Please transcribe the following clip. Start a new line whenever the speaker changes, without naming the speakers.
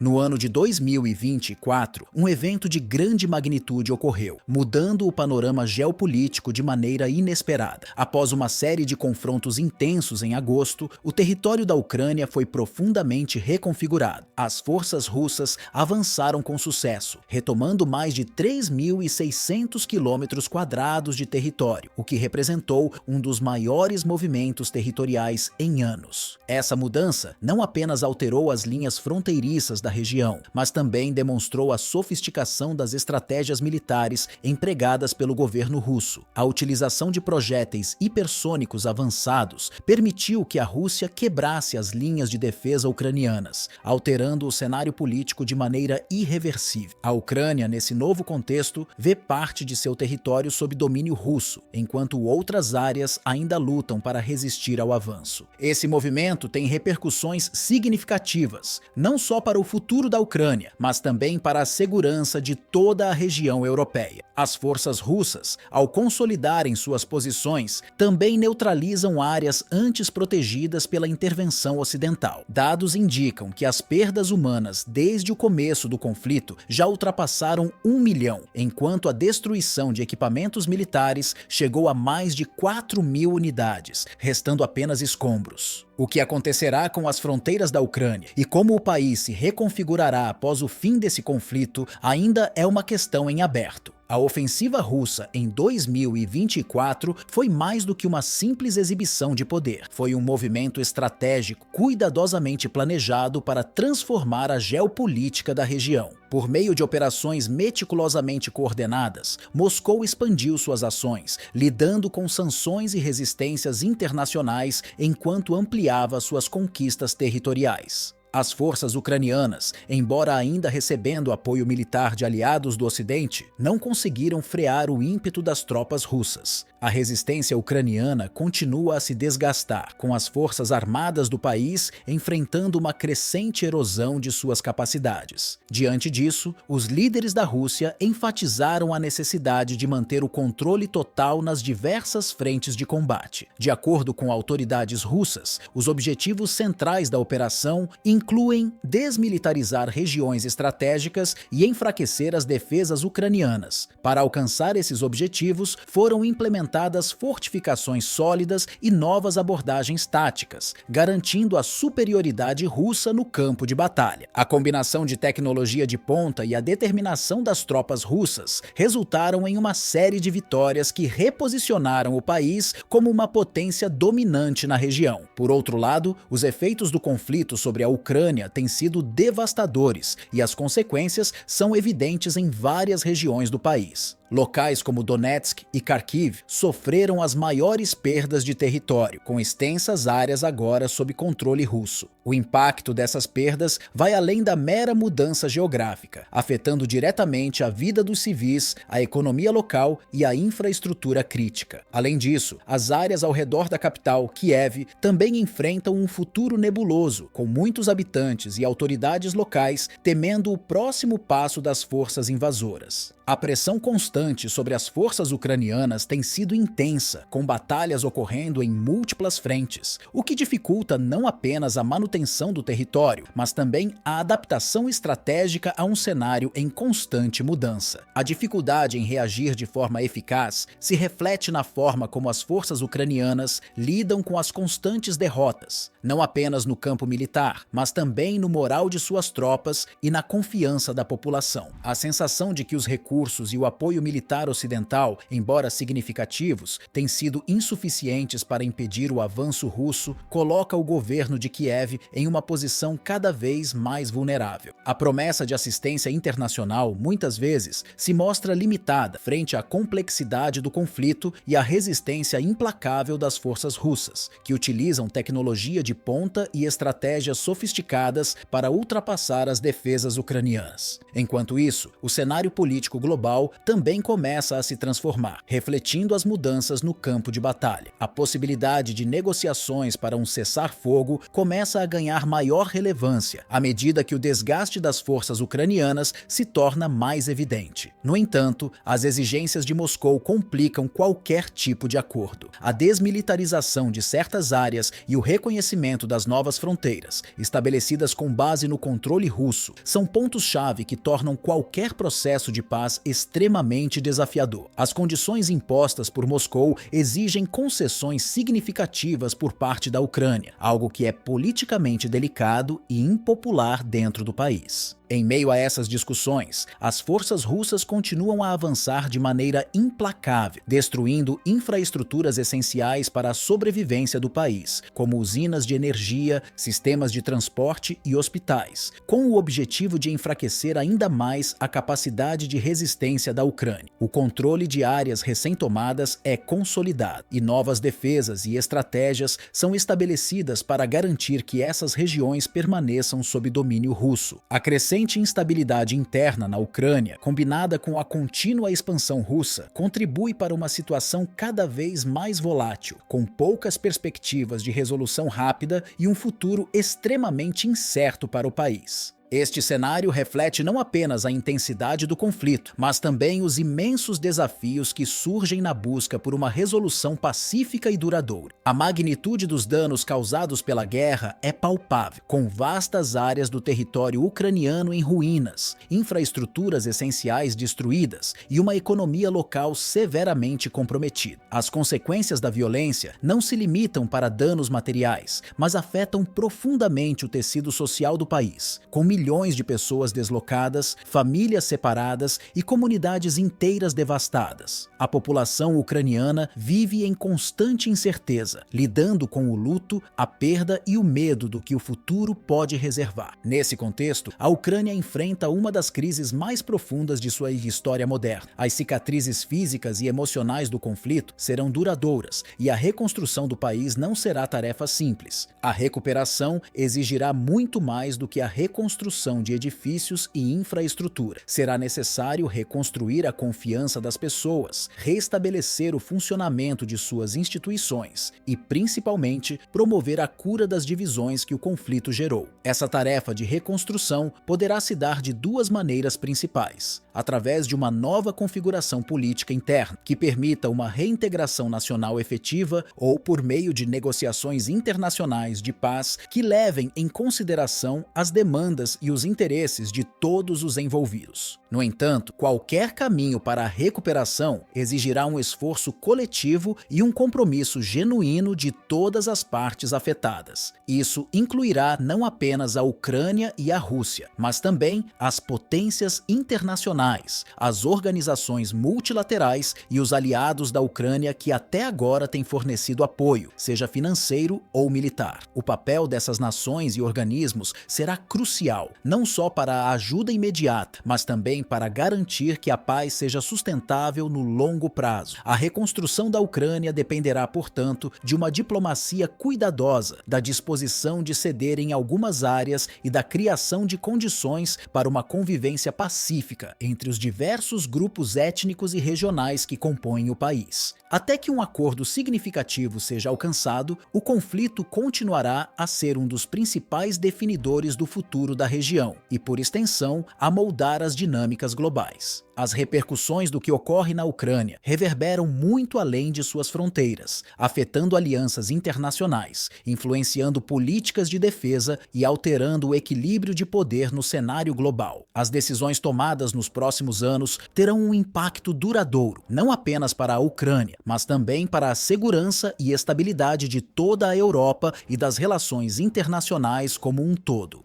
No ano de 2024, um evento de grande magnitude ocorreu, mudando o panorama geopolítico de maneira inesperada. Após uma série de confrontos intensos em agosto, o território da Ucrânia foi profundamente reconfigurado. As forças russas avançaram com sucesso, retomando mais de 3.600 quilômetros quadrados de território, o que representou um dos maiores movimentos territoriais em anos. Essa mudança não apenas alterou as linhas fronteiriças da região, mas também demonstrou a sofisticação das estratégias militares empregadas pelo governo russo. A utilização de projéteis hipersônicos avançados permitiu que a Rússia quebrasse as linhas de defesa ucranianas, alterando o cenário político de maneira irreversível. A Ucrânia, nesse novo contexto, vê parte de seu território sob domínio russo, enquanto outras áreas ainda lutam para resistir ao avanço. Esse movimento tem repercussões significativas, não só para o futuro da Ucrânia, mas também para a segurança de toda a região europeia. As forças russas, ao consolidarem suas posições, também neutralizam áreas antes protegidas pela intervenção ocidental. Dados indicam que as perdas humanas desde o começo do conflito já ultrapassaram 1 milhão, enquanto a destruição de equipamentos militares chegou a mais de 4.000 unidades, restando apenas escombros. O que acontecerá com as fronteiras da Ucrânia e como o país se reconfigurará após o fim desse conflito ainda é uma questão em aberto. A ofensiva russa em 2024 foi mais do que uma simples exibição de poder. Foi um movimento estratégico cuidadosamente planejado para transformar a geopolítica da região. Por meio de operações meticulosamente coordenadas, Moscou expandiu suas ações, lidando com sanções e resistências internacionais enquanto ampliava suas conquistas territoriais. As forças ucranianas, embora ainda recebendo apoio militar de aliados do Ocidente, não conseguiram frear o ímpeto das tropas russas. A resistência ucraniana continua a se desgastar, com as forças armadas do país enfrentando uma crescente erosão de suas capacidades. Diante disso, os líderes da Rússia enfatizaram a necessidade de manter o controle total nas diversas frentes de combate. De acordo com autoridades russas, os objetivos centrais da operação incluem desmilitarizar regiões estratégicas e enfraquecer as defesas ucranianas. Para alcançar esses objetivos, foram implementadas fortificações sólidas e novas abordagens táticas, garantindo a superioridade russa no campo de batalha. A combinação de tecnologia de ponta e a determinação das tropas russas resultaram em uma série de vitórias que reposicionaram o país como uma potência dominante na região. Por outro lado, os efeitos do conflito sobre a Ucrânia têm sido devastadores e as consequências são evidentes em várias regiões do país. Locais como Donetsk e Kharkiv sofreram as maiores perdas de território, com extensas áreas agora sob controle russo. O impacto dessas perdas vai além da mera mudança geográfica, afetando diretamente a vida dos civis, a economia local e a infraestrutura crítica. Além disso, as áreas ao redor da capital, Kiev, também enfrentam um futuro nebuloso, com muitos habitantes e autoridades locais temendo o próximo passo das forças invasoras. A pressão constante sobre as forças ucranianas tem sido intensa, com batalhas ocorrendo em múltiplas frentes, o que dificulta não apenas a manutenção do território, mas também a adaptação estratégica a um cenário em constante mudança. A dificuldade em reagir de forma eficaz se reflete na forma como as forças ucranianas lidam com as constantes derrotas, não apenas no campo militar, mas também no moral de suas tropas e na confiança da população. A sensação de que os recursos e o apoio militar ocidental, embora significativos, têm sido insuficientes para impedir o avanço russo, coloca o governo de Kiev em uma posição cada vez mais vulnerável. A promessa de assistência internacional, muitas vezes, se mostra limitada frente à complexidade do conflito e à resistência implacável das forças russas, que utilizam tecnologia de ponta e estratégias sofisticadas para ultrapassar as defesas ucranianas. Enquanto isso, o cenário político global também também começa a se transformar, refletindo as mudanças no campo de batalha. A possibilidade de negociações para um cessar-fogo começa a ganhar maior relevância à medida que o desgaste das forças ucranianas se torna mais evidente. No entanto, as exigências de Moscou complicam qualquer tipo de acordo. A desmilitarização de certas áreas e o reconhecimento das novas fronteiras, estabelecidas com base no controle russo, são pontos-chave que tornam qualquer processo de paz extremamente desafiador. As condições impostas por Moscou exigem concessões significativas por parte da Ucrânia, algo que é politicamente delicado e impopular dentro do país. Em meio a essas discussões, as forças russas continuam a avançar de maneira implacável, destruindo infraestruturas essenciais para a sobrevivência do país, como usinas de energia, sistemas de transporte e hospitais, com o objetivo de enfraquecer ainda mais a capacidade de resistência da Ucrânia. O controle de áreas recém-tomadas é consolidado e novas defesas e estratégias são estabelecidas para garantir que essas regiões permaneçam sob domínio russo. A crescente instabilidade interna na Ucrânia, combinada com a contínua expansão russa, contribui para uma situação cada vez mais volátil, com poucas perspectivas de resolução rápida e um futuro extremamente incerto para o país. Este cenário reflete não apenas a intensidade do conflito, mas também os imensos desafios que surgem na busca por uma resolução pacífica e duradoura. A magnitude dos danos causados pela guerra é palpável, com vastas áreas do território ucraniano em ruínas, infraestruturas essenciais destruídas e uma economia local severamente comprometida. As consequências da violência não se limitam para danos materiais, mas afetam profundamente o tecido social do país, com milhões de pessoas deslocadas, famílias separadas e comunidades inteiras devastadas. A população ucraniana vive em constante incerteza, lidando com o luto, a perda e o medo do que o futuro pode reservar. Nesse contexto, a Ucrânia enfrenta uma das crises mais profundas de sua história moderna. As cicatrizes físicas e emocionais do conflito serão duradouras e a reconstrução do país não será tarefa simples. A recuperação exigirá muito mais do que a reconstrução de edifícios e infraestrutura. Será necessário reconstruir a confiança das pessoas, restabelecer o funcionamento de suas instituições e, principalmente, promover a cura das divisões que o conflito gerou. Essa tarefa de reconstrução poderá se dar de duas maneiras principais: através de uma nova configuração política interna, que permita uma reintegração nacional efetiva, ou por meio de negociações internacionais de paz que levem em consideração as demandas e os interesses de todos os envolvidos. No entanto, qualquer caminho para a recuperação exigirá um esforço coletivo e um compromisso genuíno de todas as partes afetadas. Isso incluirá não apenas a Ucrânia e a Rússia, mas também as potências internacionais, as organizações multilaterais e os aliados da Ucrânia que até agora têm fornecido apoio, seja financeiro ou militar. O papel dessas nações e organismos será crucial, não só para a ajuda imediata, mas também para garantir que a paz seja sustentável no longo prazo. A reconstrução da Ucrânia dependerá, portanto, de uma diplomacia cuidadosa, da disposição de ceder em algumas áreas e da criação de condições para uma convivência pacífica entre os diversos grupos étnicos e regionais que compõem o país. Até que um acordo significativo seja alcançado, o conflito continuará a ser um dos principais definidores do futuro da região e, por extensão, a moldar as dinâmicas globais. As repercussões do que ocorre na Ucrânia reverberam muito além de suas fronteiras, afetando alianças internacionais, influenciando políticas de defesa e alterando o equilíbrio de poder no cenário global. As decisões tomadas nos próximos anos terão um impacto duradouro, não apenas para a Ucrânia, mas também para a segurança e estabilidade de toda a Europa e das relações internacionais como um todo.